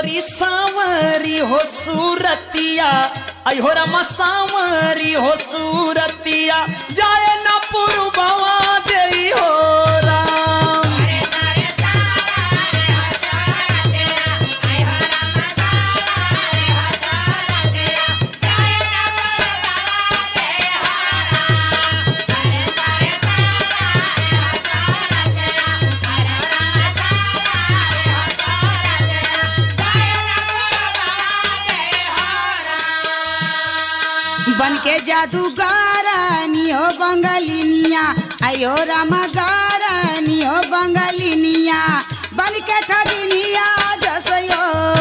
गोरी सांवरी हो सूरतिया अयो रमा सांवरी हो सूरतिया जाए न पुरबवा जई हो राम। बन के जादूगारानियो बंगालिनिया अयो रामा गारानियो बंगालिनिया बन के ठगिनिया